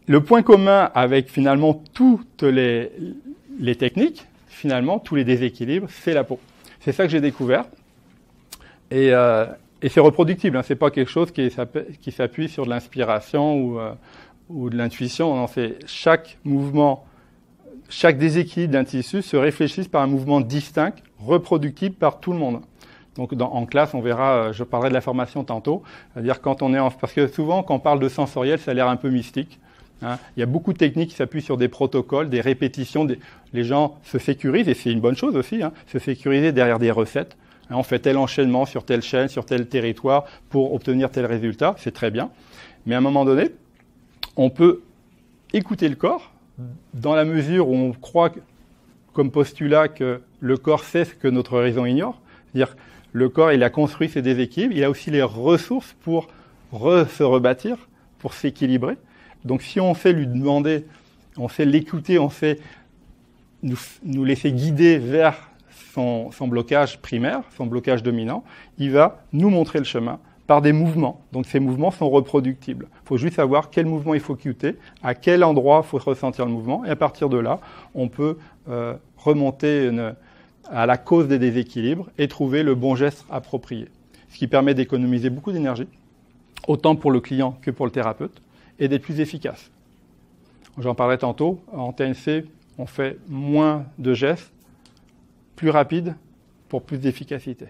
le point commun avec finalement toutes les techniques, finalement, tous les déséquilibres, c'est la peau. C'est ça que j'ai découvert. Et c'est reproductible, hein. C'est pas quelque chose qui s'appuie sur de l'inspiration ou de l'intuition. Non, c'est chaque mouvement, chaque déséquilibre d'un tissu se réfléchit par un mouvement distinct, reproductible par tout le monde. Donc en classe, on verra, je parlerai de la formation tantôt, c'est-à-dire quand on est parce que souvent quand on parle de sensoriel, ça a l'air un peu mystique. Hein. Il y a beaucoup de techniques qui s'appuient sur des protocoles, des répétitions. Les gens se sécurisent, et c'est une bonne chose aussi, hein, se sécuriser derrière des recettes. Hein, on fait tel enchaînement sur telle chaîne, sur tel territoire pour obtenir tel résultat, c'est très bien. Mais à un moment donné, on peut écouter le corps dans la mesure où on croit, comme postulat, que le corps sait ce que notre raison ignore. C'est-à-dire le corps, il a construit ses déséquilibres, il a aussi les ressources pour se rebâtir, pour s'équilibrer. Donc si on sait lui demander, on sait l'écouter, on sait nous laisser guider vers son blocage primaire, son blocage dominant, il va nous montrer le chemin par des mouvements. Donc ces mouvements sont reproductibles. Il faut juste savoir quel mouvement il faut écouter, à quel endroit il faut ressentir le mouvement, et à partir de là, on peut remonter à la cause des déséquilibres et trouver le bon geste approprié. Ce qui permet d'économiser beaucoup d'énergie, autant pour le client que pour le thérapeute, et d'être plus efficace. J'en parlerai tantôt. En TNC, on fait moins de gestes, plus rapides, pour plus d'efficacité.